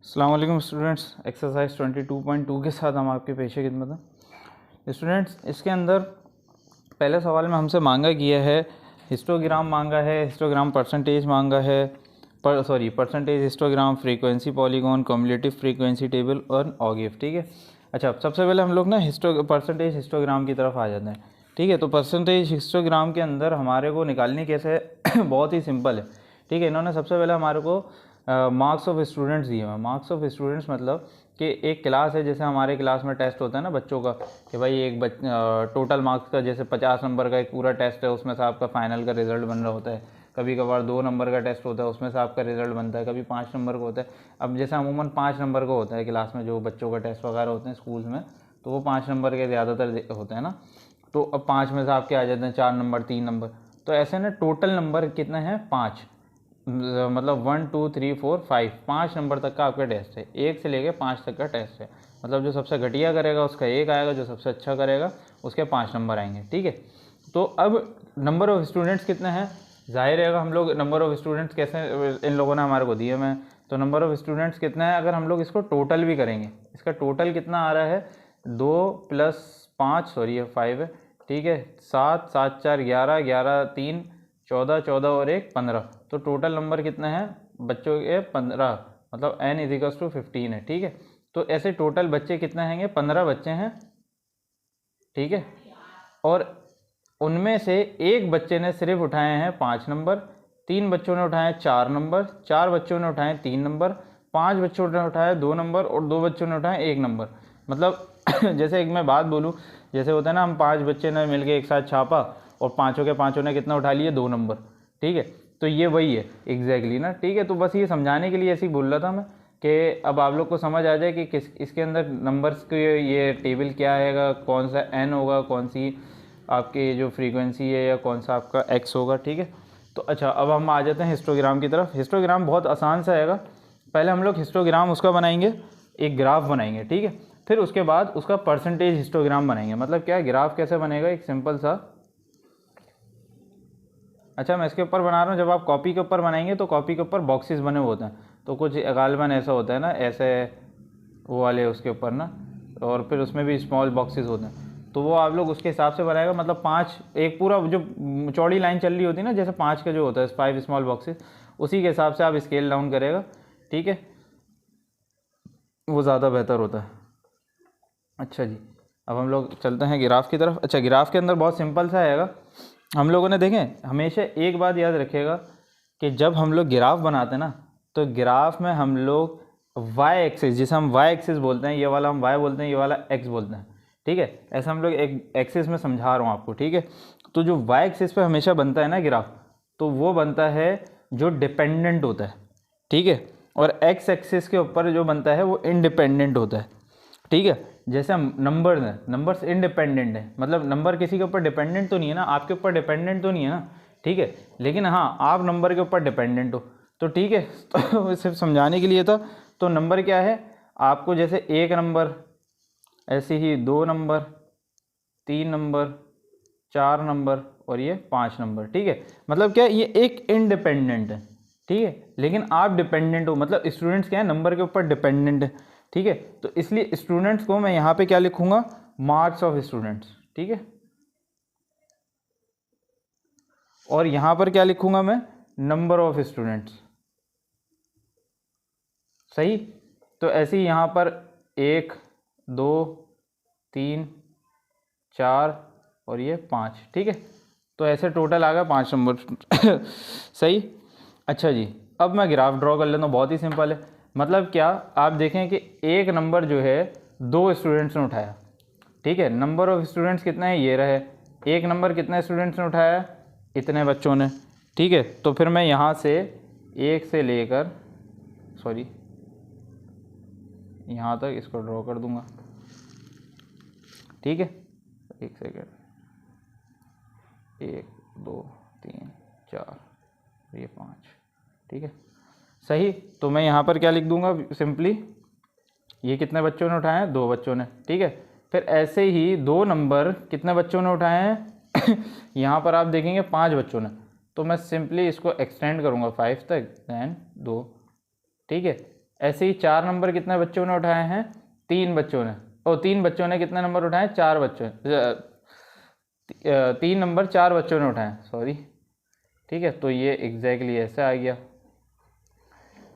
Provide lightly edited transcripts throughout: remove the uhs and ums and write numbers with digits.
अस्सलाम वालेकुम students, exercise 22.2 के साथ हम आपके पेश खिदमत हैं। स्टूडेंट्स, इसके अंदर पहले सवाल में हमसे मांगा गया है हिस्टोग्राम मांगा है, हिस्टोग्राम परसेंटेज मांगा है, percentage histogram, frequency polygon, cumulative frequency table और ऑगिव। ठीक है। अच्छा, सबसे पहले हम लोग ना परसेंटेज हिस्टोग्राम की तरफ आ जाते हैं। ठीक है। तो परसेंटेज हिस्टोग्राम के अंदर हमारे को निकालनी कैसे है बहुत ही सिंपल है। ठीक है। इन्होंने सबसे पहले हमारे को मार्क्स ऑफ स्टूडेंट्स दिए हुए हैं। मार्क्स ऑफ स्टूडेंट्स मतलब कि एक क्लास है, जैसे हमारे क्लास में टेस्ट होता है ना बच्चों का, कि भाई एक टोटल मार्क्स का जैसे 50 नंबर का एक पूरा टेस्ट है, उसमें से आपका फाइनल का रिजल्ट बन रहा होता है। कभी कभार 2 नंबर का टेस्ट होता है, उसमें से आपका रिजल्ट बनता है। कभी 5 नंबर का होता है। अब जैसे अमूमन 5 नंबर का होता है क्लास में, जो बच्चों का टेस्ट वगैरह होते हैं स्कूल्स में, तो वो 5 नंबर के ज़्यादातर होते हैं ना। तो अब 5 में से आपके आ जाते हैं 4 नंबर, 3 नंबर। तो ऐसे ना टोटल नंबर कितने हैं? 5, मतलब 1 2 3 4 5, 5 नंबर तक का आपका टेस्ट है। 1 से लेके 5 तक का टेस्ट है। मतलब जो सबसे घटिया करेगा उसका 1 आएगा, जो सबसे अच्छा करेगा उसके 5 नंबर आएंगे। ठीक है। तो अब नंबर ऑफ़ स्टूडेंट्स कितने हैं? जाहिर रहेगा हम लोग नंबर ऑफ़ स्टूडेंट्स कैसे, इन लोगों ने हमारे को दिए हुए हैं। तो नंबर ऑफ़ स्टूडेंट्स कितना है? अगर हम लोग इसको टोटल भी करेंगे, इसका टोटल कितना आ रहा है? 2 + 5, सॉरी ये 5 है। ठीक है। 7 7 4 11, 11 3 14, 14 और 1 15। तो टोटल नंबर कितने हैं बच्चों के? 15, मतलब n = 15 है। ठीक है। तो ऐसे टोटल बच्चे कितने हैंगे? 15 बच्चे हैं। ठीक है। और उनमें से एक बच्चे ने सिर्फ उठाए हैं 5 नंबर, 3 बच्चों ने उठाए 4 नंबर, 4 बच्चों ने उठाए 3 नंबर, 5 बच्चों ने उठाए 2 नंबर और 2 बच्चों ने उठाए 1 नंबर। मतलब जैसे एक मैं बात बोलूँ, जैसे होता है ना, हम 5 बच्चे ने मिलके एक साथ छापा और पाँचों के पाँचों ने कितना उठा लिए? 2 नंबर। ठीक है। तो ये वही है एग्जैक्टली ना। ठीक है। तो बस ये समझाने के लिए ऐसे ही बोल रहा था मैं कि अब आप लोग को समझ आ जाए कि किस इसके अंदर नंबर्स के ये टेबल क्या है, कौन सा n होगा, कौन सी आपकी जो फ्रीक्वेंसी है, या कौन सा आपका x होगा। ठीक है। तो अच्छा, अब हम आ जाते हैं हिस्टोग्राम की तरफ। हिस्टोग्राम बहुत आसान सा आएगा। पहले हम लोग हिस्टोग्राम उसका बनाएंगे, एक ग्राफ बनाएंगे। ठीक है। फिर उसके बाद उसका परसेंटेज हिस्टोग्राम बनाएंगे। मतलब क्या है, ग्राफ कैसे बनेगा, एक सिंपल सा। अच्छा, मैं इसके ऊपर बना रहा हूँ। जब आप कॉपी के ऊपर बनाएंगे तो कॉपी के ऊपर बॉक्सेस बने हुए होते हैं, तो कुछ गालिबन ऐसा होता है ना, ऐसे वो वाले उसके ऊपर ना, और फिर उसमें भी स्मॉल बॉक्सेस होते हैं। तो वो आप लोग उसके हिसाब से बनाएगा। मतलब 5, एक पूरा जो चौड़ी लाइन चल रही होती है ना, जैसे 5 का जो होता है 5 स्मॉल बॉक्सेस, उसी के हिसाब से आप स्केल डाउन करेगा। ठीक है। वो ज़्यादा बेहतर होता है। अच्छा जी, अब हम लोग चलते हैं ग्राफ की तरफ। अच्छा, ग्राफ के अंदर बहुत सिंपल सा आएगा। हम लोगों ने देखें, हमेशा एक बात याद रखिएगा कि जब हम लोग ग्राफ बनाते हैं ना, तो ग्राफ में हम लोग वाई एक्सिस, जिसे हम वाई एक्सिस बोलते हैं, ये वाला हम वाई बोलते हैं, ये वाला एक्स बोलते हैं। ठीक है। ऐसा हम लोग एक एक्सिस में समझा रहा हूँ आपको। ठीक है। तो जो वाई एक्सिस पे हमेशा बनता है ना ग्राफ, तो वो बनता है जो डिपेंडेंट होता है। ठीक है। और एक्स एक्सिस के ऊपर जो बनता है वो इंडिपेंडेंट होता है। ठीक है। जैसे हम नंबर्स हैं, नंबर्स इंडिपेंडेंट है, मतलब नंबर किसी के ऊपर डिपेंडेंट तो नहीं है ना, आपके ऊपर डिपेंडेंट तो नहीं है ना। ठीक है। लेकिन हाँ, आप नंबर के ऊपर डिपेंडेंट हो। तो ठीक है, तो सिर्फ समझाने के लिए था। तो नंबर क्या है आपको? जैसे 1 नंबर, ऐसे ही 2 नंबर, 3 नंबर, 4 नंबर और ये 5 नंबर। ठीक है। मतलब क्या है, ये एक इंडिपेंडेंट है। ठीक है। लेकिन आप डिपेंडेंट हो, मतलब स्टूडेंट्स क्या है, नंबर के ऊपर डिपेंडेंट है। ठीक है। तो इसलिए स्टूडेंट्स को मैं यहाँ पे क्या लिखूंगा? Marks of students. ठीक है। और यहाँ पर क्या लिखूंगा मैं? Number of students. सही। तो ऐसे ही यहाँ पर 1 2 3 4 और ये 5। ठीक है। तो ऐसे टोटल आ गया 5 नंबर। सही। अच्छा जी, अब मैं ग्राफ ड्रॉ कर लेता हूँ। बहुत ही सिंपल है। मतलब क्या, आप देखें कि एक नंबर जो है 2 स्टूडेंट्स ने उठाया। ठीक है। नंबर ऑफ स्टूडेंट्स कितने हैं? ये रहे। एक नंबर कितने स्टूडेंट्स ने उठाया? इतने बच्चों ने। ठीक है। तो फिर मैं यहाँ से 1 से लेकर, सॉरी, यहाँ तक इसको ड्रॉ कर दूंगा। ठीक है। 1 सेकेंड, 1 2 3 4, ये 5। ठीक है। सही। तो मैं यहाँ पर क्या लिख दूंगा? सिंपली, ये कितने बच्चों ने उठाए हैं? 2 बच्चों ने। ठीक है। फिर ऐसे ही 2 नंबर कितने बच्चों ने उठाए हैं? यहाँ पर आप देखेंगे 5 बच्चों ने। तो मैं सिंपली इसको एक्सटेंड करूँगा 5 तक, दैन 2। ठीक है। ऐसे ही 4 नंबर कितने बच्चों ने उठाए हैं, 3 बच्चों ने, और 3 बच्चों ने कितने नंबर उठाए, 4 बच्चों, 3 नंबर 4 बच्चों ने उठाए, सॉरी, ठीक है। तो ये एग्जैक्टली ऐसे आ गया,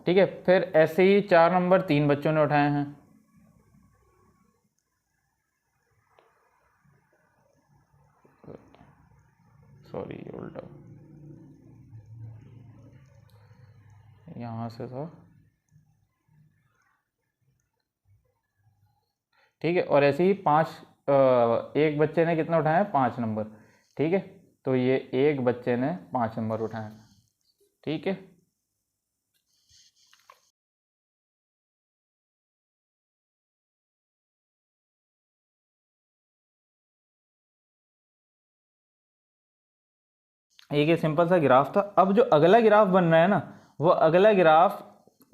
ठीक है। फिर ऐसे ही 4 नंबर 3 बच्चों ने उठाए हैं, सॉरी उल्टा यहाँ से था, ठीक है। और ऐसे ही 5 एक बच्चे ने कितना उठाया, 5 नंबर, ठीक है। तो ये एक बच्चे ने 5 नंबर उठाए, ठीक है। एक ये सिंपल सा ग्राफ था। अब जो अगला ग्राफ बन रहा है ना, वो अगला ग्राफ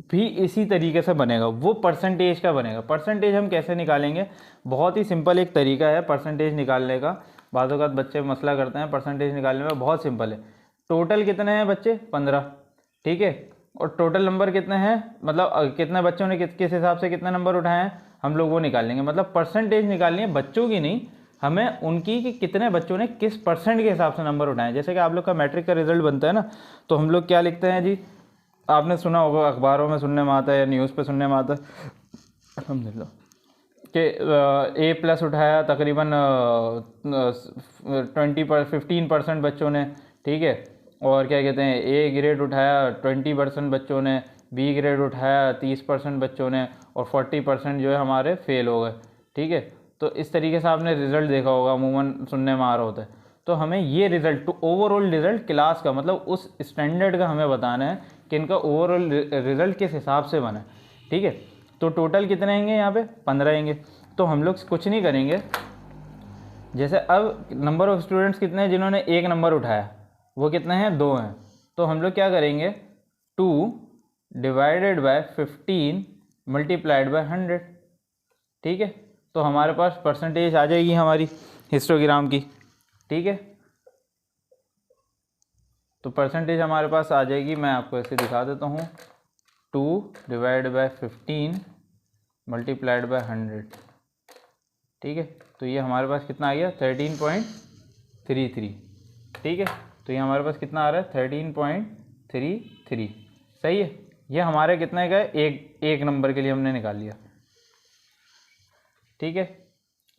भी इसी तरीके से बनेगा, वो परसेंटेज का बनेगा। परसेंटेज हम कैसे निकालेंगे, बहुत ही सिंपल एक तरीका है परसेंटेज निकालने का। बातों का बच्चे मसला करते हैं, परसेंटेज निकालने में बहुत सिंपल है। टोटल कितने हैं बच्चे, 15, ठीक है। और टोटल नंबर कितने हैं, मतलब कितने बच्चों ने किस हिसाब से कितने नंबर उठाए हैं, हम लोग वो निकालेंगे। मतलब परसेंटेज निकालनी है बच्चों की नहीं, हमें उनकी कि कितने बच्चों ने किस परसेंट के हिसाब से नंबर उठाए। जैसे कि आप लोग का मैट्रिक का रिजल्ट बनता है ना, तो हम लोग क्या लिखते हैं जी, आपने सुना होगा, अखबारों में सुनने में आता है या न्यूज़ पे सुनने में आता है, अल्हम्दुलिल्लाह, कि A+ उठाया तकरीबन 15% बच्चों ने, ठीक है। और क्या कहते हैं, A ग्रेड उठाया 20% बच्चों ने, B ग्रेड उठाया 30% बच्चों ने, और 40% जो है हमारे फेल हो गए, ठीक है। तो इस तरीके से आपने रिज़ल्ट देखा होगा, अमूमन सुनने में आ रहा होता है। तो हमें ये result, to overall result class का, मतलब उस स्टैंडर्ड का हमें बताना है कि इनका ओवरऑल रिज़ल्ट किस हिसाब से बना है, ठीक है। तो टोटल कितने आएंगे यहाँ पे, 15 आएंगे। तो हम लोग कुछ नहीं करेंगे, जैसे अब नंबर ऑफ़ स्टूडेंट्स कितने हैं जिन्होंने 1 नंबर उठाया, वो कितने हैं, 2 हैं। तो हम लोग क्या करेंगे, 2 डिवाइडेड बाय 15 मल्टीप्लाइड बाय 100, ठीक है। तो हमारे पास परसेंटेज आ जाएगी हमारी हिस्टोग्राम की, ठीक है। तो परसेंटेज हमारे पास आ जाएगी, मैं आपको ऐसे दिखा देता हूँ, 2 डिवाइड बाय 15 मल्टीप्लाइड बाय 100, ठीक है। तो ये हमारे पास कितना आ गया, 13.33, ठीक है। तो ये हमारे पास कितना आ रहा है, 13.33, सही है। ये हमारे कितने का है, एक नंबर के लिए हमने निकाल लिया, ठीक है।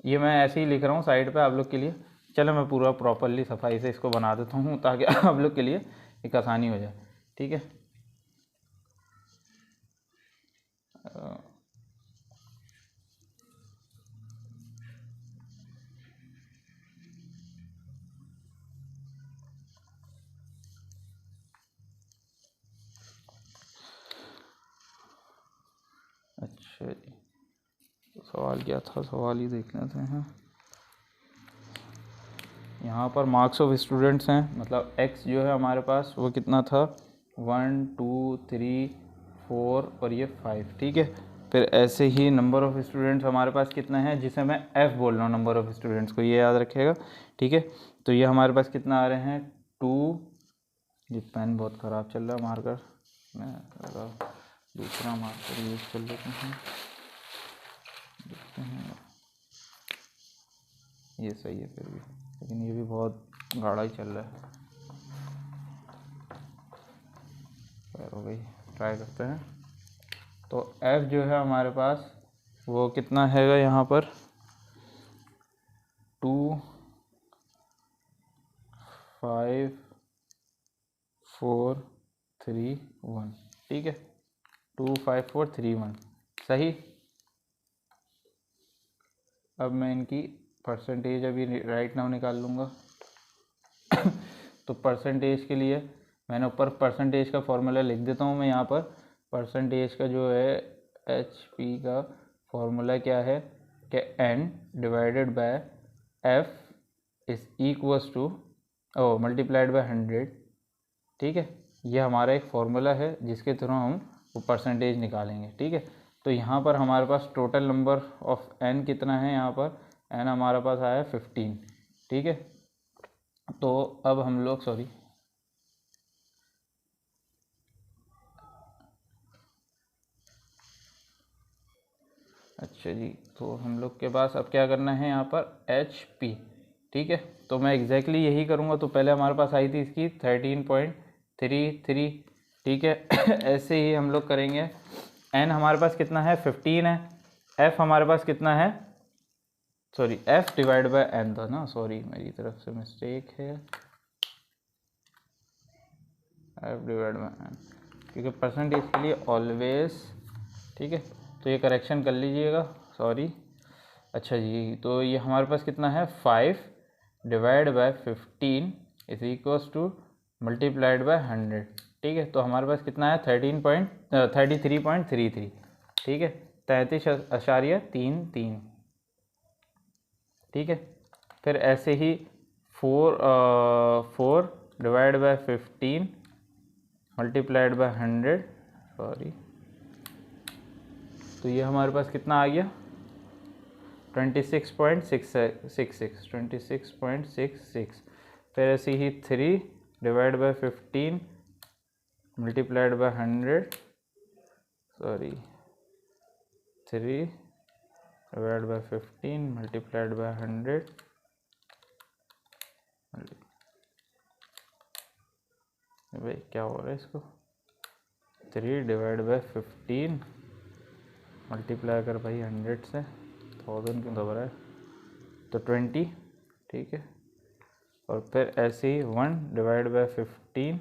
ये मैं ऐसे ही लिख रहा हूँ साइड पे आप लोग के लिए। चलो मैं पूरा प्रॉपरली सफाई से इसको बना देता हूँ ताकि आप लोग के लिए एक आसानी हो जाए, ठीक है। अच्छा जी, तो सवाल क्या था, सवाल ही देख लेते हैं। यहाँ पर मार्क्स ऑफ स्टूडेंट्स हैं, मतलब एक्स जो है हमारे पास वो कितना था, 1 2 3 4 और ये 5, ठीक है। फिर ऐसे ही नंबर ऑफ़ स्टूडेंट्स हमारे पास कितना है, जिसे मैं एफ़ बोल रहा हूँ नंबर ऑफ़ स्टूडेंट्स को, ये याद रखिएगा, ठीक है। तो ये हमारे पास कितना आ रहे हैं, 2, ये पेन बहुत ख़राब चल रहा है मार्कर, मैं दूसरा मार्कर यूज़ कर लेते हैं, देखते हैं, ये सही है फिर भी, लेकिन ये भी बहुत गाढ़ा ही चल रहा है, खैर हो गई, ट्राई करते हैं। तो f जो है हमारे पास वो कितना हैगा यहाँ पर, 2 5 4 3 1, ठीक है, 2 5 4 3 1, सही। अब मैं इनकी परसेंटेज अभी राइट नाउ निकाल लूँगा। तो परसेंटेज के लिए मैंने ऊपर परसेंटेज का फॉर्मूला लिख देता हूँ मैं यहाँ पर। परसेंटेज का जो है HP का फॉर्मूला क्या है कि n divided by f is equals two multiplied by 100, ठीक है। ये हमारा एक फॉर्मूला है जिसके थ्रू हम वो परसेंटेज निकालेंगे, ठीक है। तो यहाँ पर हमारे पास टोटल नंबर ऑफ n कितना है, यहाँ पर n हमारे पास आया 15, ठीक है। तो अब हम लोग अच्छा जी, तो हम लोग के पास अब क्या करना है यहाँ पर HP, ठीक है। तो मैं एग्जैक्टली यही करूँगा। तो पहले हमारे पास आई थी इसकी 13.33, ठीक है। ऐसे ही हम लोग करेंगे। N हमारे पास कितना है 15 है। F हमारे पास कितना है, sorry F divide by N था ना, सॉरी मेरी तरफ से मिस्टेक है, F डिवाइड बाय N, क्योंकि परसेंटेज के लिए ऑलवेज, ठीक है। तो ये करेक्शन कर लीजिएगा, सॉरी। अच्छा जी, तो ये हमारे पास कितना है 5 divide by 15 is equals two multiplied by 100, ठीक है। तो हमारे पास कितना है 33.33, ठीक है, 33.33, ठीक है। फिर ऐसे ही 4 divide by 15 multiplied by 100, sorry, तो ये हमारे पास कितना आ गया 26.66। फिर ऐसे ही 3 divide by 15 multiplied by 100, sorry 3 divide by 15 multiplied by 100, भाई क्या हो रहा है इसको, 3 डिवाइड बाय 15 मल्टीप्लाई कर भाई 100 से, 1000 क्यों दबा रहा है, तो 20, ठीक है। और फिर ऐसे ही 1 डिवाइड बाय 15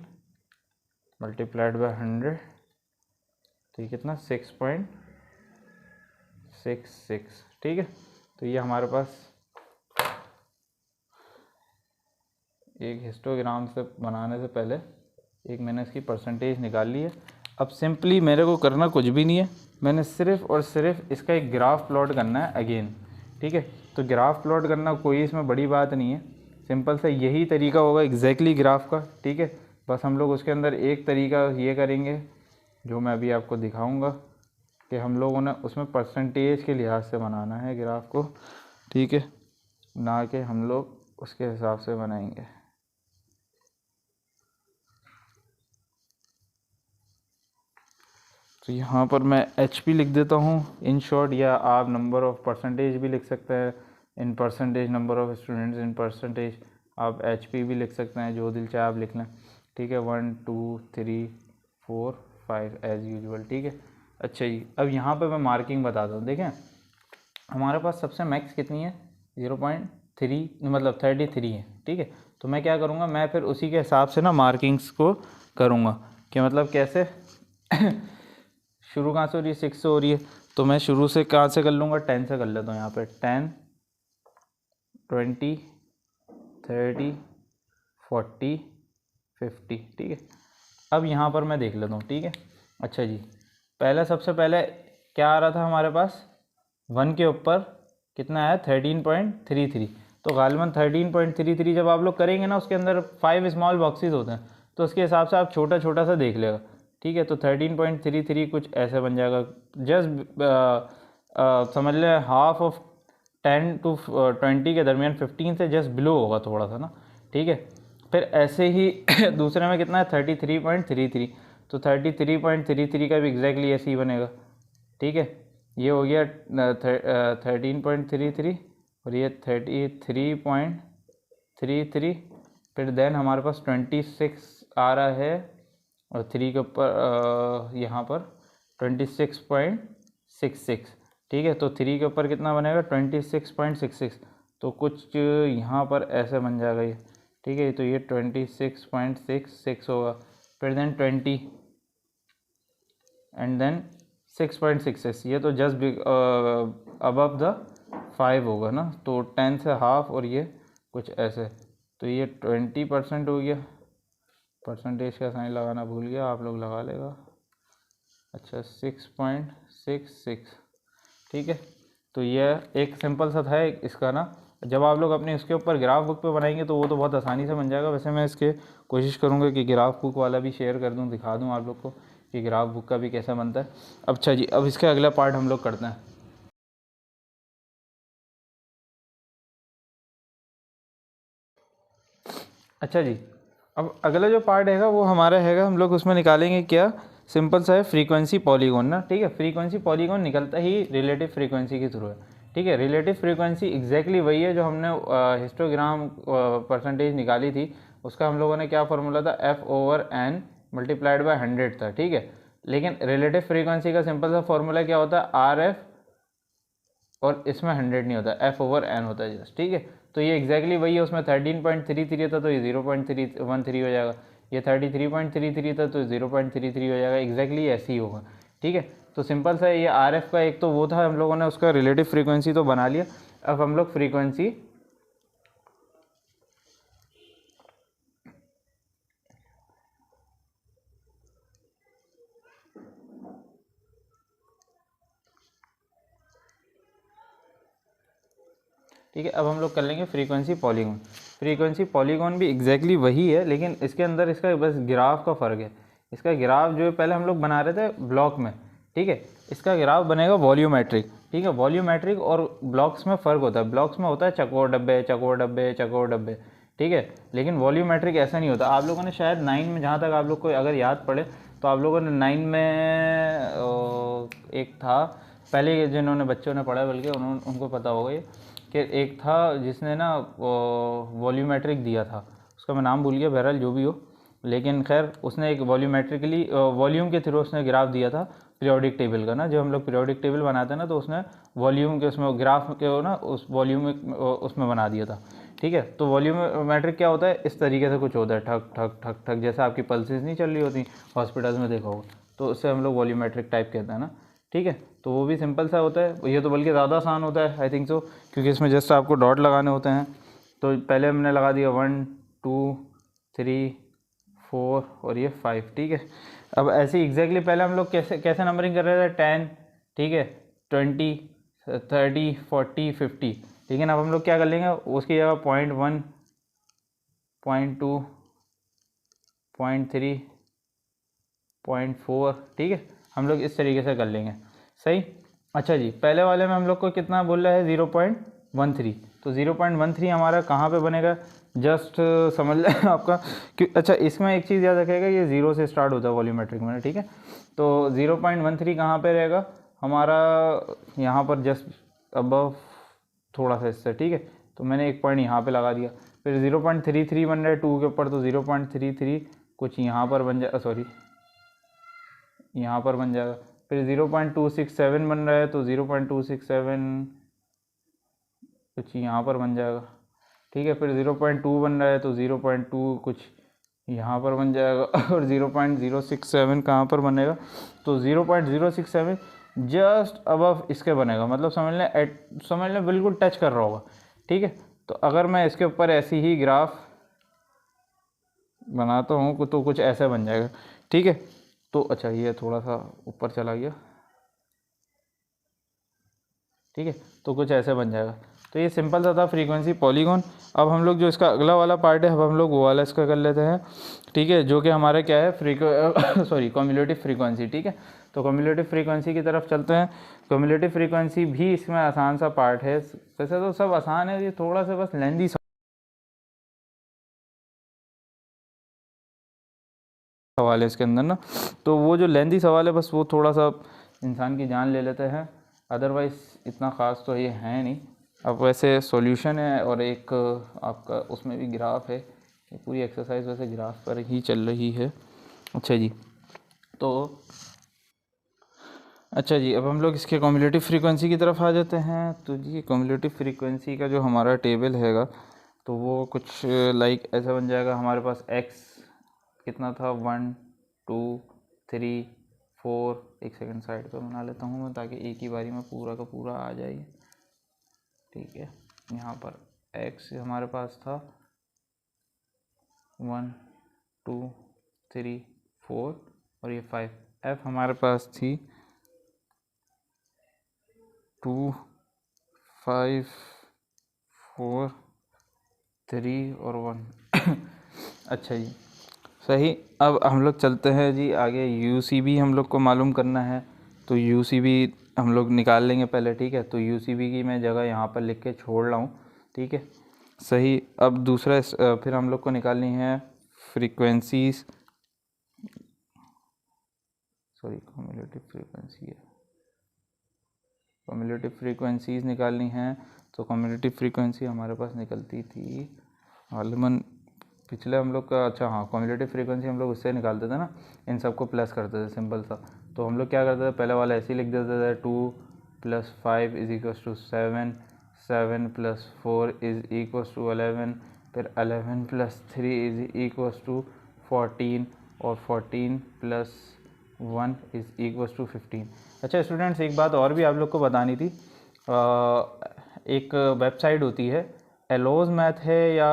मल्टीप्लाइड बाय 100, तो ये कितना 6.66, ठीक है। तो ये हमारे पास एक हिस्टोग्राम से बनाने से पहले एक मैंने इसकी परसेंटेज निकाल ली है। अब सिंपली मेरे को करना कुछ भी नहीं है, मैंने सिर्फ और सिर्फ इसका एक ग्राफ प्लॉट करना है अगेन, ठीक है। तो ग्राफ प्लॉट करना कोई इसमें बड़ी बात नहीं है, सिंपल सा यही तरीका होगा एग्जैक्टली ग्राफ का, ठीक है। बस हम लोग उसके अंदर एक तरीका ये करेंगे जो मैं अभी आपको दिखाऊंगा कि हम लोगों ने उसमें परसेंटेज के लिहाज से बनाना है ग्राफ को, ठीक है, ना कि हम लोग उसके हिसाब से बनाएंगे। तो यहाँ पर मैं HP लिख देता हूँ इन शॉर्ट, या आप नंबर ऑफ़ परसेंटेज भी लिख सकते हैं, in percentage number of students in percentage, आप HP भी लिख सकते हैं, जो दिल चाहे आप लिख लें, ठीक है। 1 2 3 4 5 एज़ यूजुअल, ठीक है। अच्छा जी, अब यहाँ पे मैं मार्किंग बताता हूँ। देखें हमारे पास सबसे मैक्स कितनी है 0.3, मतलब 33 है, ठीक है। तो मैं क्या करूँगा, मैं फिर उसी के हिसाब से ना मार्किंग्स को करूँगा, कि मतलब कैसे शुरू कहाँ से हो रही है 6 से हो रही है, तो मैं शुरू से कहाँ से कर लूँगा 10 से कर लेता हूँ। यहाँ पे 10 20 30 40 50, ठीक है। अब यहाँ पर मैं देख लेता हूँ, ठीक है। अच्छा जी, पहले सबसे पहले क्या आ रहा था हमारे पास 1 के ऊपर कितना आया 13.33, तो गालिबन 13.33 जब आप लोग करेंगे ना उसके अंदर 5 स्मॉल बॉक्सेस होते हैं, तो उसके हिसाब से आप छोटा छोटा सा देख लेगा, ठीक है। तो 13.33 कुछ ऐसे बन जाएगा, जस्ट समझ लें हाफ ऑफ 10 to 20 के दरमियान, 15 से जस्ट बिलो होगा थोड़ा सा ना, ठीक है। फिर ऐसे ही दूसरे में कितना है 33.33, तो 33.33 का भी एग्जैक्टली ऐसे ही बनेगा, ठीक है। ये हो गया 13.33 और ये 33.33, फिर देन हमारे पास 26 आ रहा है, और 3 के ऊपर यहाँ पर 26.66, ठीक है। तो 3 के ऊपर कितना बनेगा 26.66, तो कुछ यहाँ पर ऐसे बन जाएगा ये, ठीक है। तो ये 26.66 होगा, फिर देन 20 एंड देन 6.66, ये तो जस्ट अबव द 5 होगा ना, तो 10 से हाफ और ये कुछ ऐसे, तो ये 20% हो गया। परसेंटेज का साइन लगाना भूल गया, आप लोग लगा लेगा। अच्छा 6.66, ठीक है। तो ये एक सिंपल सा था इसका ना, जब आप लोग अपने इसके ऊपर ग्राफ बुक पे बनाएंगे तो वो तो बहुत आसानी से बन जाएगा। वैसे मैं इसके कोशिश करूँगा कि ग्राफ बुक वाला भी शेयर कर दूँ, दिखा दूँ आप लोग को कि ग्राफ बुक का भी कैसा बनता है। अच्छा जी, अब इसका अगला पार्ट हम लोग करते हैं। अच्छा जी, अब अगला जो पार्ट हैगा वो हमारा हैगा, हम लोग उसमें निकालेंगे क्या सिंपल सा है, फ्रीक्वेंसी पॉलीगॉन ना, ठीक है। फ्रीक्वेंसी पॉलीगॉन निकलता ही रिलेटिव फ्रीक्वेंसी के थ्रू है, ठीक है। रिलेटिव फ्रीक्वेंसी एग्जैक्टली वही है जो हमने हिस्टोग्राम परसेंटेज निकाली थी, उसका हम लोगों ने क्या फार्मूला था, F/n मल्टीप्लाइड बाय 100 था, ठीक है। लेकिन रिलेटिव फ्रीक्वेंसी का सिंपल सा फार्मूला क्या होता है, RF, और इसमें 100 नहीं होता, F/n होता है जस्ट, ठीक है। तो ये एग्जैक्टली वही है, उसमें 13.33 था तो ये 0.313 हो जाएगा, ये 33.33 था तो 0.33 हो जाएगा, एग्जैक्टली ऐसे ही होगा, ठीक है। तो सिंपल सा ये RF का एक तो वो था, हम लोगों ने उसका रिलेटिव फ्रीक्वेंसी तो बना लिया। अब हम लोग फ्रीक्वेंसी ठीक है, अब हम लोग कर लेंगे फ्रीक्वेंसी पॉलीगॉन। फ्रीक्वेंसी पॉलीगॉन भी एग्जैक्टली वही है, लेकिन इसके अंदर इसका बस ग्राफ का फ़र्क है। इसका ग्राफ जो है पहले हम लोग बना रहे थे ब्लॉक में, ठीक है। इसका ग्राफ बनेगा वॉल्यूमेट्रिक, ठीक है। वॉल्यूमेट्रिक और ब्लॉक्स में फ़र्क होता है, ब्लॉक्स में होता है चकोर डब्बे चकोर डब्बे चकोर डब्बे, ठीक है। लेकिन वॉल्यूमेट्रिक ऐसा नहीं होता। आप लोगों ने शायद 9 में, जहाँ तक आप लोग को अगर याद पड़े तो आप लोगों ने 9 में एक था, पहले जिन्होंने बच्चों ने पढ़ा बल्कि उनको पता होगा ये, कि एक था जिसने ना वॉल्यूमेट्रिक दिया था, उसका मैं नाम भूल गया, बहरहाल जो भी हो, लेकिन खैर उसने एक वॉल्यूमेट्रिकली वॉल्यूम के थ्रू उसने ग्राफ दिया था पीरियोडिक टेबल का ना। जब हम लोग पीरियोडिक टेबल बनाते हैं ना, तो उसने वॉल्यूम के उसमें ग्राफ के ना उस वॉल्यूम उसमें बना दिया था, ठीक है। तो वॉल्यूमेट्रिक क्या होता है, इस तरीके से कुछ होता है, ठक ठक ठक ठक, जैसे आपकी पल्सेस नहीं चल रही होती हॉस्पिटल्स में, देखा होगा, तो उससे हम लोग वॉल्यूमेट्रिक टाइप कहते हैं ना, ठीक है। तो वो भी सिंपल सा होता है, ये तो बल्कि ज़्यादा आसान होता है आई थिंक सो, क्योंकि इसमें जस्ट आपको डॉट लगाने होते हैं। तो पहले हमने लगा दिया 1 2 3 4 और ये 5, ठीक है। अब ऐसे एग्जैक्टली पहले हम लोग कैसे कैसे नंबरिंग कर रहे थे, 10, ठीक है, 20 30 40 50, लेकिन अब हम लोग क्या कर लेंगे, उसकी जगह 0.1 0.2 0.3 0.4, ठीक है, हम लोग इस तरीके से कर लेंगे, सही। अच्छा जी, पहले वाले में हम लोग को कितना बोल रहा है, 0.13, तो 0.13 हमारा कहाँ पे बनेगा, जस्ट समझ लें आपका कि अच्छा, इसमें एक चीज़ याद रखिएगा, ये 0 से स्टार्ट होता है वॉल्यूमेट्रिक में, ठीक है। तो 0.13 कहाँ पे रहेगा हमारा, यहाँ पर जस्ट अबव थोड़ा सा इससे, ठीक है। तो मैंने एक पॉइंट यहाँ पे लगा दिया, फिर 0.33 बन रहा है 2 के ऊपर, तो 0.33 कुछ यहाँ पर बन जाए, सॉरी यहाँ पर बन जाएगा। फिर 0.267 बन रहा है, तो 0.267 कुछ यहाँ पर बन जाएगा, ठीक है। फिर 0.2 बन रहा है, तो 0.2 कुछ यहाँ पर बन जाएगा और 0.067 कहाँ पर बनेगा, तो 0.067 जस्ट अबव इसके बनेगा, मतलब समझ लें बिल्कुल टच कर रहा होगा, ठीक है। तो अगर मैं इसके ऊपर ऐसी ही ग्राफ बनाता हूँ तो कुछ ऐसे बन जाएगा, ठीक है। तो अच्छा, ये थोड़ा सा ऊपर चला गया, ठीक है, तो कुछ ऐसे बन जाएगा। तो ये सिंपल सा था फ्रीक्वेंसी पॉलीगॉन। अब हम लोग जो इसका अगला वाला पार्ट है, अब हम लोग वो वाला इसका कर लेते हैं, ठीक है, जो कि हमारा क्या है, सॉरी कम्युलेटिव फ्रीक्वेंसी, ठीक है। तो कम्युलेटिव फ्रीक्वेंसी की तरफ चलते हैं। कम्युलेटिव फ्रीक्वेंसी भी इसमें आसान सा पार्ट है, वैसे तो सब आसान है, ये थोड़ा सा बस लेंदी सवाल है इसके अंदर ना। तो वो जो लेंदी सवाल है बस वो थोड़ा सा इंसान की जान ले लेते हैं, अदरवाइज़ इतना ख़ास तो ये है नहीं। अब वैसे सॉल्यूशन है और एक आपका उसमें भी ग्राफ है, ये पूरी एक्सरसाइज वैसे ग्राफ पर ही चल रही है। अच्छा जी, तो अच्छा जी, अब हम लोग इसके कम्युलेटिव फ्रीक्वेंसी की तरफ आ जाते हैं। तो जी कम्युलेटिव फ्रीक्वेंसी का जो हमारा टेबल हैगा, तो वो कुछ लाइक ऐसा बन जाएगा। हमारे पास एक्स कितना था, 1 2 3 4, एक सेकंड साइड पर बना लेता हूँ मैं, ताकि एक ही बारी में पूरा का पूरा आ जाए, ठीक है। यहाँ पर एक्स हमारे पास था 1 2 3 4 और ये 5। एफ हमारे पास थी 2 5 4 3 और 1 अच्छा जी, सही। अब हम लोग चलते हैं जी आगे, यूसीबी हम लोग को मालूम करना है। तो यूसीबी हम लोग निकाल लेंगे पहले, ठीक है। तो यूसीबी की मैं जगह यहाँ पर लिख के छोड़ रहा हूँ, ठीक है, सही। अब दूसरा फिर हम लोग को निकालनी है फ्रीक्वेंसीज, सॉरी कम्युलेटिव फ्रीक्वेंसी है, कम्युलेटिव फ्रीक्वेंसीज निकालनी है। तो कम्युलेटिव फ्रीक्वेंसी हमारे पास निकलती थी गालिबन पिछले हम लोग का, अच्छा हाँ, कम्युलेटिव फ्रीक्वेंसी हम लोग उससे निकालते थे ना, इन सबको प्लस करते थे सिंपल सा। तो हम लोग क्या करते थे, पहले वाला ऐसे ही लिख देते थे, 2 + 5 = 7, 7 + 4 = 11, फिर 11 + 3 = 14 और 14 + 1 = 15। अच्छा स्टूडेंट्स, एक बात और भी आप लोग को बतानी थी। एक वेबसाइट होती है, एलोज मैथ है या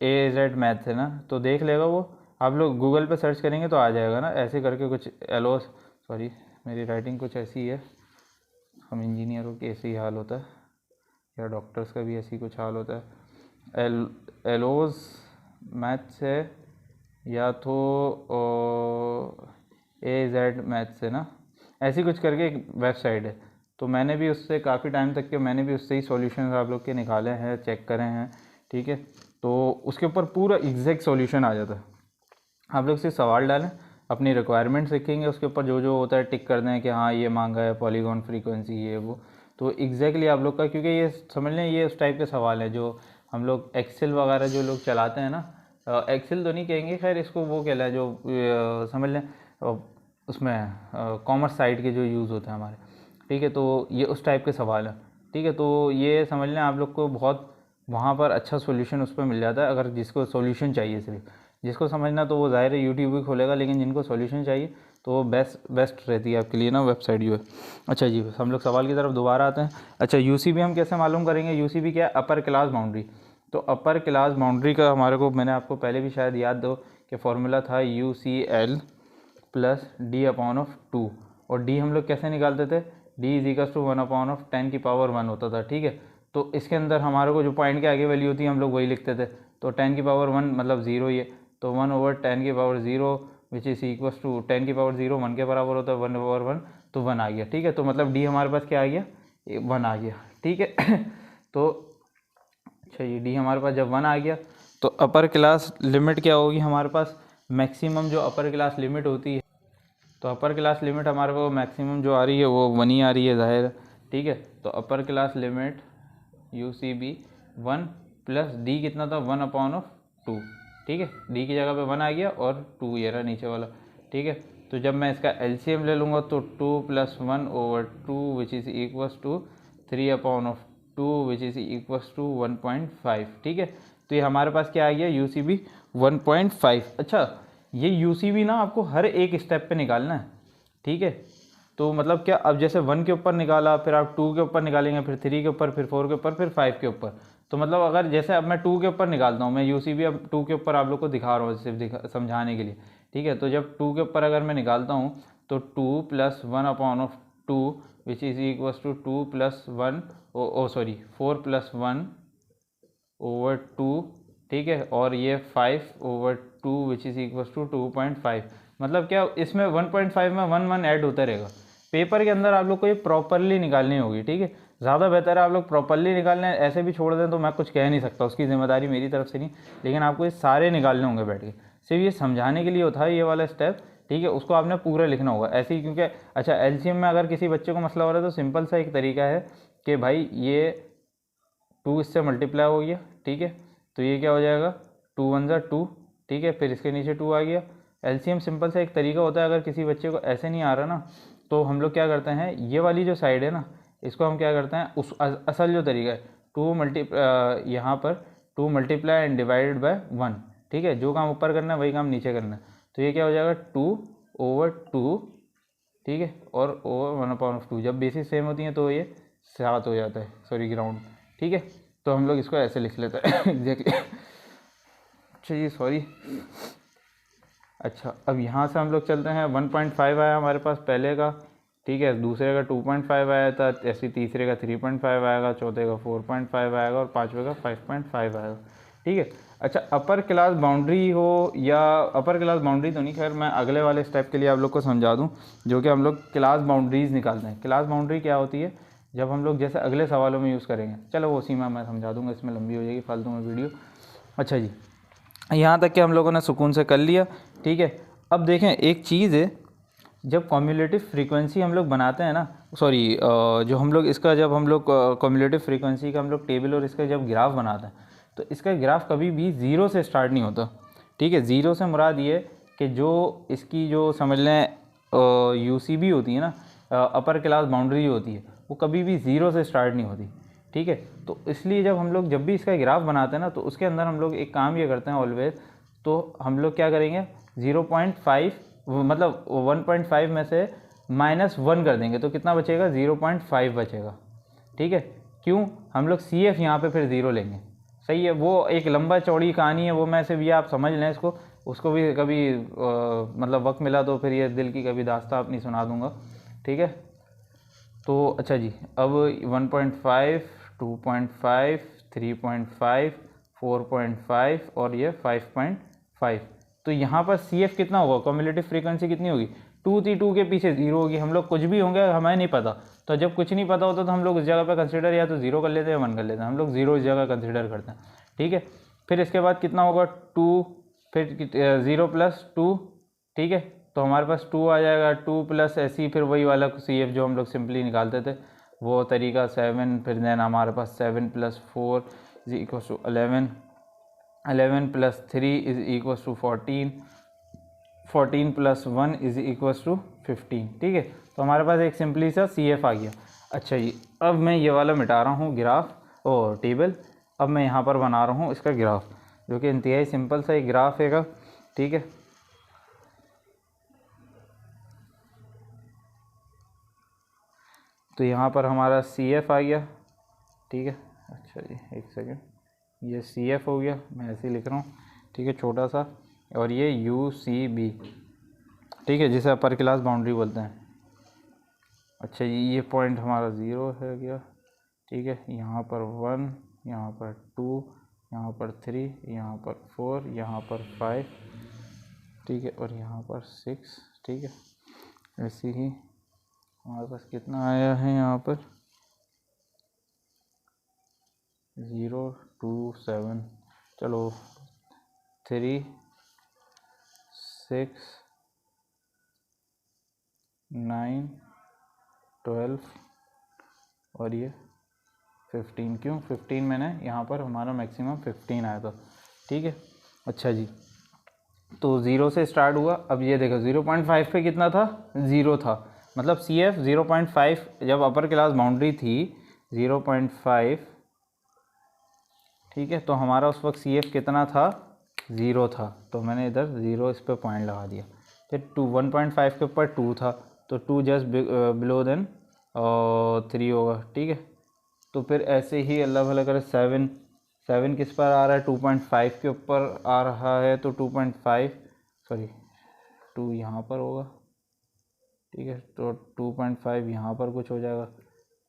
AZ मैथ है ना, तो देख लेगा वो, आप लोग गूगल पे सर्च करेंगे तो आ जाएगा ना, ऐसे करके कुछ एलोज, सॉरी मेरी राइटिंग कुछ ऐसी है, हम इंजीनियरों की ऐसे ही हाल होता है, या डॉक्टर्स का भी ऐसी कुछ हाल होता है। एलोज मैथ्स है या तो AZ मैथ्स है ना, ऐसी कुछ करके एक वेबसाइट है। तो मैंने भी उससे काफ़ी टाइम तक के मैंने भी उससे ही सॉल्यूशंस आप लोग के निकाले हैं, चेक करे हैं, ठीक है। तो उसके ऊपर पूरा एग्जैक्ट सॉल्यूशन आ जाता है। आप लोग सिर्फ सवाल डालें, अपनी रिक्वायरमेंट्स लिखेंगे, उसके ऊपर जो जो होता है टिक कर दें कि हाँ ये मांगा है, पॉलीगॉन फ्रीक्वेंसी ये वो, तो एग्जैक्टली आप लोग का, क्योंकि ये समझ लें ये उस टाइप के सवाल हैं जो हम लोग एक्सेल वगैरह जो लोग चलाते हैं ना, एक्सेल तो नहीं कहेंगे खैर इसको, वो कहला है जो समझ लें उसमें कॉमर्स साइड के जो यूज़ होते हैं हमारे, ठीक है। तो ये उस टाइप के सवाल हैं, ठीक है। तो ये समझ लें आप लोग को बहुत वहाँ पर अच्छा सॉल्यूशन उस पर मिल जाता है। अगर जिसको सॉल्यूशन चाहिए, सिर्फ जिसको समझना तो वो ज़ाहिर है यूट्यूब भी खोलेगा, लेकिन जिनको सॉल्यूशन चाहिए तो वो बेस्ट रहती है आपके लिए ना वेबसाइट जो है। अच्छा जी, हम लोग सवाल की तरफ दोबारा आते हैं। अच्छा UCB हम कैसे मालूम करेंगे, UCB क्या है, अपर क्लास बाउंड्री। तो अपर क्लास बाउंड्री का हमारे को, मैंने आपको पहले भी शायद याद दो कि फॉर्मूला था UCL + D/2, और D हम लोग कैसे निकालते थे, D = 1/10⁻1 होता था, ठीक है। तो इसके अंदर हमारे को जो पॉइंट के आगे वैल्यू होती है हम लोग वही लिखते थे, तो 10⁻1 मतलब 0 ही है, तो 1/10⁻0 विच इज़ इक्वल्स टू 10⁻0 1 के बराबर होता है, 1/1 तो 1 आ गया, ठीक है। तो मतलब D हमारे पास क्या आ गया, 1 आ गया, ठीक है। तो अच्छा ये D हमारे पास जब 1 आ गया तो अपर क्लास लिमिट क्या होगी हमारे पास, मैक्सिमम जो अपर क्लास लिमिट होती है, तो अपर क्लास लिमिट हमारे को मैक्सिमम जो आ रही है वो 1 ही आ रही है ज़ाहिर, ठीक है। तो upper class limit UCB 1 + D कितना था, 1/2, ठीक है। D की जगह पे 1 आ गया और 2 ये रहा नीचे वाला, ठीक है। तो जब मैं इसका LCM ले लूँगा तो 2 + 1/2 which is equals to 3/2 which is equals to 1.5, ठीक है। तो ये हमारे पास क्या आ गया, UCB 1.5। अच्छा ये UCB ना आपको हर एक स्टेप पे निकालना है, ठीक है। तो मतलब क्या, अब जैसे 1 के ऊपर निकाला, फिर आप 2 के ऊपर निकालेंगे, फिर 3 के ऊपर, फिर 4 के ऊपर, फिर 5 के ऊपर। तो मतलब अगर जैसे अब मैं 2 के ऊपर निकालता हूँ, मैं UCB अब 2 के ऊपर आप लोग को दिखा रहा हूँ सिर्फ समझाने के लिए, ठीक है। तो जब 2 के ऊपर अगर मैं निकालता हूँ तो 2 + 1/2 which is equals to 2 + 1 sorry 4 + 1/2, ठीक है। और ये 5/2 विच इज़ इक्वल्स टू 2.5। मतलब क्या, इसमें 1.5 में 1 ऐड होता रहेगा। पेपर के अंदर आप लोग को ये प्रॉपरली निकालनी होगी, ठीक है। ज़्यादा बेहतर है आप लोग प्रॉपरली निकालने, ऐसे भी छोड़ दें तो मैं कुछ कह नहीं सकता, उसकी जिम्मेदारी मेरी तरफ से नहीं, लेकिन आपको ये सारे निकालने होंगे बैठ के। सिर्फ ये समझाने के लिए होता है ये वाला स्टेप, ठीक है। उसको आपने पूरा लिखना होगा ऐसे ही, क्योंकि अच्छा LCM में अगर किसी बच्चे को मसला हो रहा है तो सिंपल सा एक तरीका है कि भाई ये 2 इससे मल्टीप्लाई हो गया, ठीक है। तो ये क्या हो जाएगा, 2 × 1 = 2, ठीक है। फिर इसके नीचे 2 आ गया। LCM सिंपल सा एक तरीका होता है, अगर किसी बच्चे को ऐसे नहीं आ रहा ना, तो हम लोग क्या करते हैं, ये वाली जो साइड है ना, इसको हम क्या करते हैं, उस असल जो तरीका है 2 यहाँ पर 2 × एंड डिवाइडेड बाय 1, ठीक है। जो काम ऊपर करना है वही काम नीचे करना है। तो ये क्या हो जाएगा, 2/2, ठीक है, और ओवर 1/2। जब बेसिस सेम होती हैं तो ये 7 हो जाता है, सॉरी ग्राउंड, ठीक है। तो हम लोग इसको ऐसे लिख लेते हैं एग्जैक्टली। अच्छा जी सॉरी। अच्छा अब यहाँ से हम लोग चलते हैं, 1.5 आया हमारे पास पहले का, ठीक है। दूसरे का 2.5 आया था, ऐसे तीसरे का 3.5 आएगा, चौथे का 4.5 आएगा और पाँचवें का 5.5 आएगा, ठीक है। अच्छा अपर क्लास बाउंड्री हो या अपर क्लास बाउंड्री तो नहीं, खैर मैं अगले वाले स्टेप के लिए आप लोग को समझा दूं, जो कि हम लोग क्लास बाउंड्रीज निकालते हैं। क्लास बाउंड्री क्या होती है, जब हम लोग जैसे अगले सवालों में यूज़ करेंगे, चलो वो उसी में मैं समझा दूंगा, इसमें लंबी हो जाएगी फालतू में वीडियो। अच्छा जी, यहाँ तक कि हम लोगों ने सुकून से कर लिया, ठीक है। अब देखें एक चीज़ है जब कम्युलेटिव फ्रीक्वेंसी हम लोग बनाते हैं ना, सॉरी जो हम लोग इसका जब हम लोग कम्युलेटिव फ्रीक्वेंसी का हम लोग टेबल और इसका जब ग्राफ बनाते हैं तो इसका ग्राफ कभी भी ज़ीरो से स्टार्ट नहीं होता, ठीक है। ज़ीरो से मुराद ये कि जो इसकी जो समझ लें UCB होती है ना, अपर क्लास बाउंड्री होती है, वो कभी भी ज़ीरो से स्टार्ट नहीं होती, ठीक है। तो इसलिए जब भी इसका ग्राफ बनाते हैं ना तो उसके अंदर हम लोग एक काम ये करते हैं ऑलवेज, तो हम लोग क्या करेंगे 0.5 मतलब 1.5 में से -1 कर देंगे तो कितना बचेगा 0.5 बचेगा, ठीक है। क्यों, हम लोग CF यहाँ पे फिर 0 लेंगे, सही है। वो एक लंबा चौड़ी कहानी है, वो मैं से भी आप समझ लें इसको, उसको भी कभी मतलब वक्त मिला तो फिर ये दिल की कभी दास्तां अपनी सुना दूंगा, ठीक है। तो अच्छा जी, अब 1.5, 2.5, 3.5, 4.5 और ये 5.5, तो यहाँ पर CF कितना होगा, कम्युलेटिव फ्रीक्वेंसी कितनी होगी 2 थी, 2 के पीछे 0 होगी। हम लोग कुछ भी होंगे हमें नहीं पता, तो जब कुछ नहीं पता होता तो हम लोग उस जगह पे कंसिडर या तो 0 कर लेते हैं या 1 कर लेते हैं, हम लोग 0 इस जगह कंसिडर करते हैं, ठीक है। फिर इसके बाद कितना होगा 2, फिर 0 + 2, ठीक है। तो हमारे पास 2 आ जाएगा, 2 + ऐसी फिर वही वाला CF जो हम लोग सिंपली निकालते थे वो तरीका 7, फिर देन हमारे पास 7 + 4 = 11, 11 + 3 = 14, 14 + 1 = 15, ठीक है। तो हमारे पास एक सिंपली सा CF आ गया। अच्छा जी, अब मैं ये वाला मिटा रहा हूँ ग्राफ और टेबल, अब मैं यहाँ पर बना रहा हूँ इसका ग्राफ, जो कि इंतहाई सिंपल सा एक ग्राफ है, ठीक है। तो यहाँ पर हमारा CF आ गया, ठीक है। अच्छा जी, एक सेकेंड, ये CF हो गया, मैं ऐसे ही लिख रहा हूँ, ठीक है, छोटा सा, और ये UCB, ठीक है, जिसे अपर क्लास बाउंड्री बोलते हैं। अच्छा जी, ये पॉइंट हमारा 0 है गया, ठीक है। यहाँ पर 1, यहाँ पर 2, यहाँ पर 3, यहाँ पर 4, यहाँ पर 5, ठीक है, और यहाँ पर 6, ठीक है। ऐसे ही हमारे पास कितना आया है यहाँ पर 0, 2, 7, चलो 3, 6, 9, 12 और ये 15। क्यों 15, मैंने यहाँ पर हमारा मैक्सिमम 15 आया था, ठीक है। अच्छा जी, तो 0 से स्टार्ट हुआ। अब ये देखो 0.5 पे कितना था, 0 था, मतलब CF 0.5 जब अपर क्लास बाउंड्री थी 0.5, ठीक है। तो हमारा उस वक्त CF कितना था, 0 था, तो मैंने इधर 0 इस पर पॉइंट लगा दिया। फिर 1.5 के ऊपर 2 था, तो 2 जस्ट बिलो देन 3 होगा, ठीक है। तो फिर ऐसे ही अल्लाह भला करे 7 किस पर आ रहा है, 2.5 के ऊपर आ रहा है, तो 2.5 सॉरी 2 यहाँ पर होगा, ठीक है। तो 2.5 यहाँ पर कुछ हो जाएगा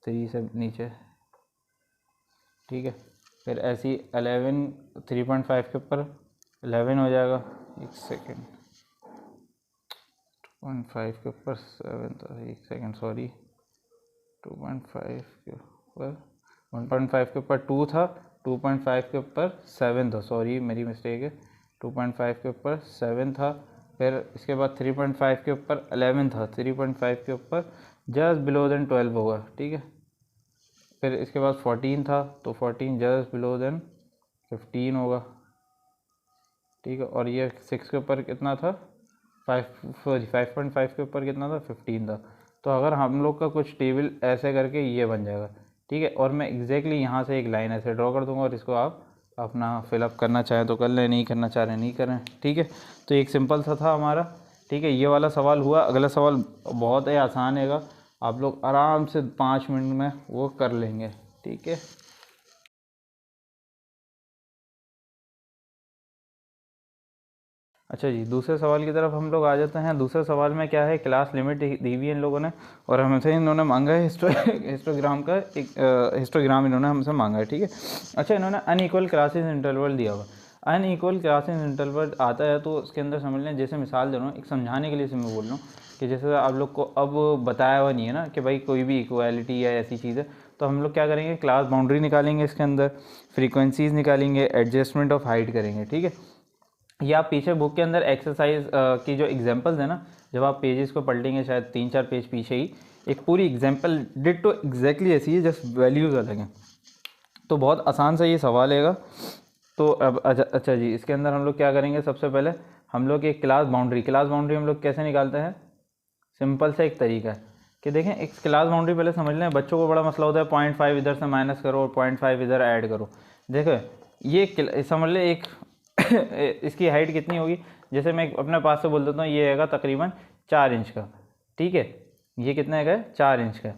3 से नीचे, ठीक है। फिर ऐसी 11 3.5 के ऊपर 11 हो जाएगा, एक सेकेंड, 2.5 के ऊपर 7 था, एक सेकेंड सॉरी, 2.5 के ऊपर 1.5 के ऊपर 2 था, 2.5 के ऊपर 7 था, सॉरी मेरी मिस्टेक है, 2.5 के ऊपर 7 था। फिर इसके बाद 3.5 के ऊपर 11 था, 3.5 के ऊपर जस्ट बिलो देन 12 होगा, ठीक है। फिर इसके बाद 14 था, तो 14 जस्ट बिलो देन 15 होगा, ठीक है। और ये 6 के ऊपर कितना था, 5.5 के ऊपर कितना था, 15 था। तो अगर हम लोग का कुछ टेबल ऐसे करके ये बन जाएगा, ठीक है। और मैं एग्जैक्टली यहाँ से एक लाइन ऐसे ड्रॉ कर दूँगा और इसको आप अपना फिलअप करना चाहें तो कर लें, नहीं करना चाह रहे नहीं करें, ठीक है। तो एक सिंपल सा था हमारा, ठीक है। ये वाला सवाल हुआ। अगला सवाल बहुत ही आसान है, आप लोग आराम से 5 मिनट में वो कर लेंगे, ठीक है। अच्छा जी, दूसरे सवाल की तरफ हम लोग आ जाते हैं। दूसरे सवाल में क्या है, क्लास लिमिट दी हुई है इन लोगों ने और हमसे इन्होंने मांगा है हिस्टोग्राम का एक हिस्टोग्राम इन्होंने हमसे मांगा है, ठीक है। अच्छा, इन्होंने अनइक्वल क्लासेस इंटरवल दिया हुआ। अनइक्वल क्लासेस इंटरवल आता है तो उसके अंदर समझ लें, जैसे मिसाल दे रहा हूँ एक समझाने के लिए मैं बोल रहा हूँ कि जैसे आप लोग को अब बताया हुआ नहीं है ना कि भाई कोई भी इक्वालिटी या ऐसी चीज़ है, तो हम लोग क्या करेंगे, क्लास बाउंड्री निकालेंगे, इसके अंदर फ्रीक्वेंसीज़ निकालेंगे, एडजस्टमेंट ऑफ हाइट करेंगे, ठीक है। या आप पीछे बुक के अंदर एक्सरसाइज की जो एग्जांपल्स है ना, जब आप पेजेस को पलटेंगे शायद 3-4 पेज पीछे ही एक पूरी एग्जाम्पल डिट्टो एग्जैक्टली ऐसी है, जस्ट वैल्यूज़ अलग हैं। तो बहुत आसान सा ये सवाल हैगा। तो अब अच्छा जी, इसके अंदर हम लोग क्या करेंगे, सबसे पहले हम लोग एक क्लास बाउंड्री हम लोग कैसे निकालते हैं। सिंपल सा एक तरीका है कि देखें, एक क्लास बाउंड्री पहले समझ लें। बच्चों को बड़ा मसला होता है 0.5 इधर से माइनस करो और 0.5 इधर ऐड करो। देखो ये समझ ले एक इसकी हाइट कितनी होगी, जैसे मैं अपने पास से बोल देता हूँ, ये हैगा तकरीबन 4 इंच का, ठीक है। ये कितना है, 4 इंच का।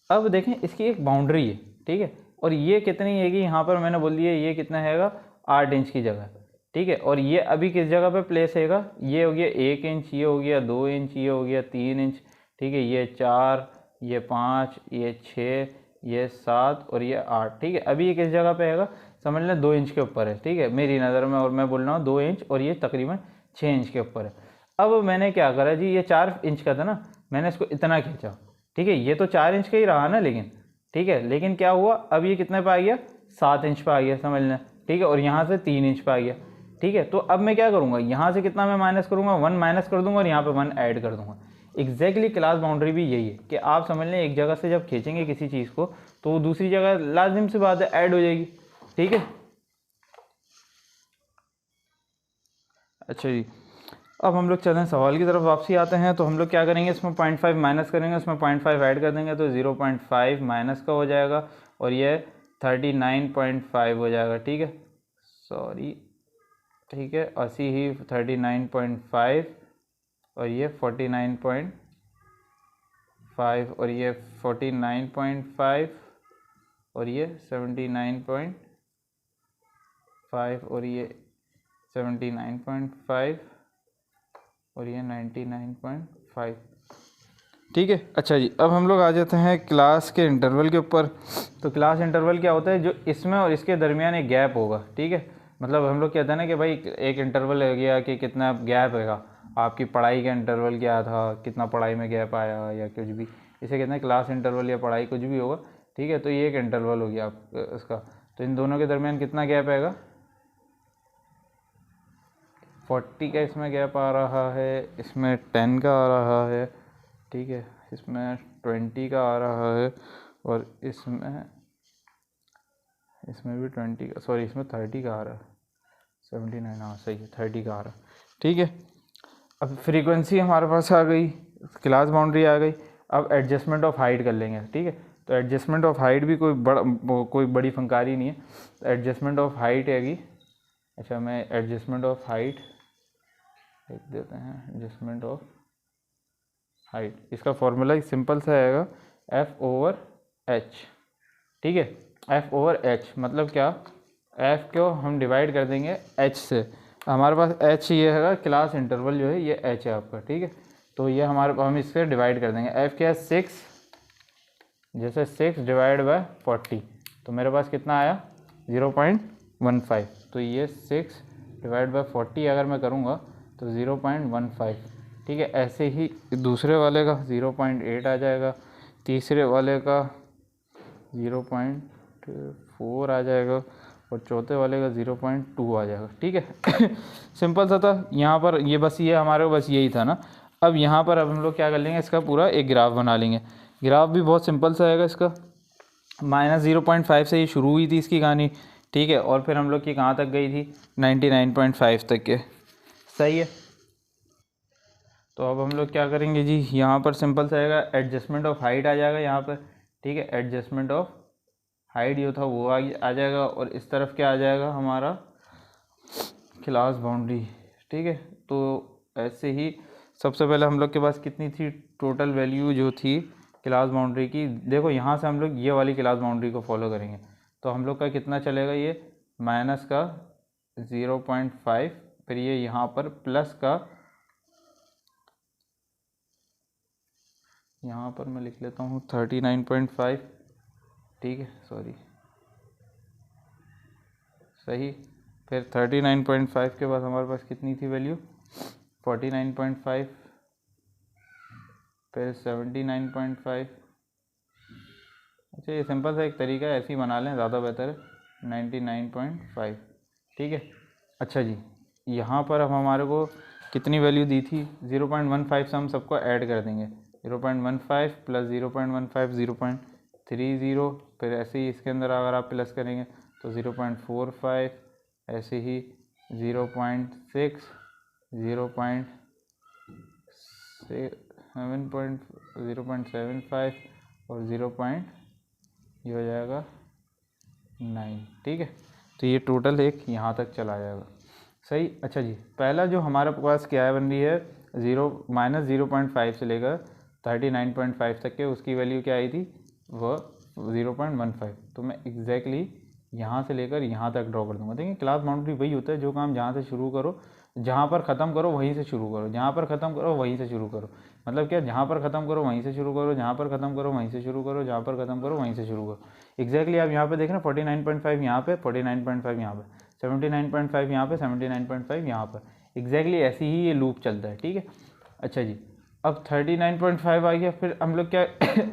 अब देखें इसकी एक बाउंड्री है, ठीक है, और ये कितनी है कि यहाँ पर मैंने बोल दिया ये कितना हैगा 8 इंच की जगह, ठीक है। और ये अभी किस जगह पे प्लेस हैगा, ये हो गया 1 इंच, ये हो गया 2 इंच, ये हो गया 3 इंच, ठीक है, ये 4, ये 5, ये 6, ये 7 और ये 8, ठीक है। अभी ये किस जगह पे हैगा, समझ लें 2 इंच के ऊपर है, ठीक है, मेरी नज़र में, और मैं बोल रहा हूँ 2 इंच और ये तकरीबन 6 इंच के ऊपर है। अब मैंने क्या करा जी, ये 4 इंच का था ना, मैंने इसको इतना खींचा, ठीक है, ये तो 4 इंच का ही रहा ना, लेकिन ठीक है, लेकिन क्या हुआ, अब ये कितने पे आ गया, 7 इंच पे आ गया, समझ लें, ठीक है, और यहाँ से 3 इंच पे आ गया, ठीक है। तो अब मैं क्या करूँगा, यहाँ से कितना मैं माइनस करूँगा, 1 माइनस कर दूँगा और यहाँ पे 1 ऐड कर दूँगा। एग्जैक्टली क्लास बाउंड्री भी यही है कि आप समझ लें एक जगह से जब खींचेंगे किसी चीज़ को तो वो दूसरी जगह लाजिम सी बात है ऐड हो जाएगी, ठीक है। अच्छा जी, अब हम लोग चलें सवाल की तरफ वापसी आते हैं। तो हम लोग क्या करेंगे, इसमें 0.5 माइनस करेंगे, उसमें 0.5 ऐड कर देंगे तो 0.5 माइनस का हो जाएगा और ये 39.5 हो जाएगा, ठीक है, सॉरी, ठीक है, ऐसी ही 39.5 और ये 49.5 और ये 49.5 और ये 79.5 और ये 79.5 और ये 99.5, ठीक है। अच्छा जी, अब हम लोग आ जाते हैं क्लास के इंटरवल के ऊपर। तो क्लास इंटरवल क्या होता है, जो इसमें और इसके दरमियान एक गैप होगा, ठीक है। मतलब हम लोग कहते हैं ना कि भाई एक इंटरवल हो गया कि कितना गैप हैगा, आपकी पढ़ाई का इंटरवल क्या था, कितना पढ़ाई में गैप आया या कुछ भी, इसे कहते हैं क्लास इंटरवल या पढ़ाई कुछ भी होगा, ठीक है। तो ये एक इंटरवल हो गया आप इसका। तो इन दोनों के दरमियान कितना गैप आएगा, 40 का इसमें गैप आ रहा है, इसमें 10 का आ रहा है, ठीक है, इसमें 20 का आ रहा है और इसमें भी 20 का, सॉरी इसमें 30 का आ रहा है, 79, हाँ सही है, 30 का आ रहा है, ठीक है। अब फ्रीक्वेंसी हमारे पास आ गई, क्लास बाउंड्री आ गई। अब एडजस्टमेंट ऑफ हाइट कर लेंगे, ठीक है। तो एडजस्टमेंट ऑफ हाइट भी कोई बड़ी फंकारी नहीं है। तो एडजस्टमेंट ऑफ हाइट हैगी, अच्छा मैं एडजस्टमेंट ऑफ हाइट लिख देते हैं, एडजस्टमेंट ऑफ हाइट, इसका फॉर्मूला सिंपल सा आएगा F/H, ठीक है। F/H मतलब क्या, F को हम डिवाइड कर देंगे H से, हमारे पास H ये है, क्लास इंटरवल जो है ये H है आपका, ठीक है। तो ये हम इससे डिवाइड कर देंगे। F क्या है 6, जैसे 6 डिवाइड बाय 40, तो मेरे पास कितना आया 0.15, तो ये 6 डिवाइड बाय 40 अगर मैं करूँगा तो 0.15, ठीक है। ऐसे ही दूसरे वाले का 0.8 आ जाएगा, तीसरे वाले का 0.4 आ जाएगा और चौथे वाले का 0.2 आ जाएगा, ठीक है। सिंपल सा था यहाँ पर, ये बस ये हमारे बस यही था ना। अब यहाँ पर अब हम लोग क्या कर लेंगे, इसका पूरा एक ग्राफ बना लेंगे। ग्राफ भी बहुत सिंपल सा आएगा इसका, -0.5 से ही शुरू हुई थी इसकी कहानी, ठीक है, और फिर हम लोग की कहाँ तक गई थी 99.5 तक के, सही है। तो अब हम लोग क्या करेंगे जी, यहाँ पर सिंपल सा आएगा, एडजस्टमेंट ऑफ हाइट आ जाएगा यहाँ पर, ठीक है। एडजस्टमेंट ऑफ हाइट जो था वो आ जाएगा और इस तरफ क्या आ जाएगा हमारा क्लास बाउंड्री, ठीक है। तो ऐसे ही सबसे पहले हम लोग के पास कितनी थी टोटल वैल्यू जो थी क्लास बाउंड्री की, देखो यहाँ से हम लोग ये वाली क्लास बाउंड्री को फॉलो करेंगे तो हम लोग का कितना चलेगा, ये माइनस का 0.5, फिर ये यहाँ पर प्लस का, यहाँ पर मैं लिख लेता हूँ 39.5, ठीक है, सॉरी सही। फिर 39.5 के बाद हमारे पास कितनी थी वैल्यू 49.5, फिर 79.5। अच्छा ये सिंपल सा एक तरीका है, ऐसे ही बना लें ज़्यादा बेहतर है, 99.5, ठीक है। अच्छा जी, यहाँ पर अब हमारे को कितनी वैल्यू दी थी 0.15 से हम सबको ऐड कर देंगे 0.15 प्लस 0.15 0.30, फिर ऐसे ही इसके अंदर अगर आप प्लस करेंगे तो 0.45, ऐसे ही 0.6 0.75 और ये हो जाएगा 9। ठीक है, तो ये टोटल एक यहाँ तक चला जाएगा। सही। अच्छा जी, पहला जो हमारे पास क्या बन रही है -0.5 से लेकर 39.5 तक के, उसकी वैल्यू क्या आई थी वह 0.15। तो मैं एग्जैक्टली यहाँ से लेकर यहाँ तक ड्रॉ कर दूँगा। देखिए क्लास बाउंड्री वही होता है, जो काम जहाँ से शुरू करो, जहाँ पर ख़त्म करो वहीं से शुरू करो, जहाँ पर ख़त्म करो वहीं से शुरू करो। मतलब क्या, जहाँ पर ख़त्म करो वहीं से शुरू करो, जहाँ पर ख़त्म करो वहीं से शुरू करो, जहाँ पर ख़त्म करो वहीं से शुरू करो। एग्जैक्टली आप यहाँ पे देख रहे हैं 49.5 यहाँ पे, 49.5 यहाँ पे, 79.5 यहाँ पे, 79.5 यहाँ पर। एग्जैक्टली ऐसी ही ये लूप चलता है। ठीक है। अच्छा जी, अब 39.5 आ गया, फिर हम लोग क्या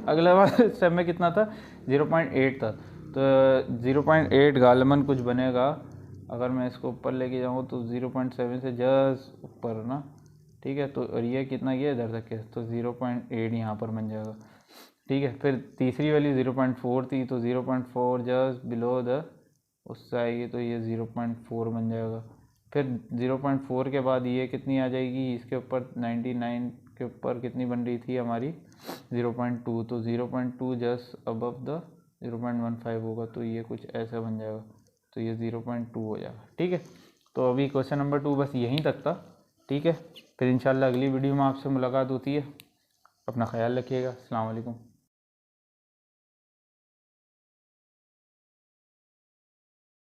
अगला बार स्टेप में कितना था 0.8 था, तो 0.8 गालमन कुछ बनेगा। अगर मैं इसको ऊपर लेके जाऊँ तो 0.7 से जस्ट ऊपर ना। ठीक है, तो और ये कितना गया इधर तक है, तो 0.8 यहाँ पर बन जाएगा। ठीक है, फिर तीसरी वैल्यू 0.4 थी, तो 0.4 जस्ट बिलो द उससे आएगी, तो ये 0.4 बन जाएगा। फिर 0.4 के बाद ये कितनी आ जाएगी, इसके ऊपर 99 के ऊपर कितनी बन रही थी हमारी 0.2, तो 0.2 जस्ट अबव द 0.15 होगा, तो ये कुछ ऐसा बन जाएगा, तो ये 0.2 हो जाएगा। ठीक है, तो अभी क्वेश्चन नंबर 2 बस यहीं तक था। ठीक है, फिर इंशाल्लाह अगली वीडियो में आपसे मुलाकात होती है। अपना ख्याल रखिएगा। अस्सलाम वालेकुम।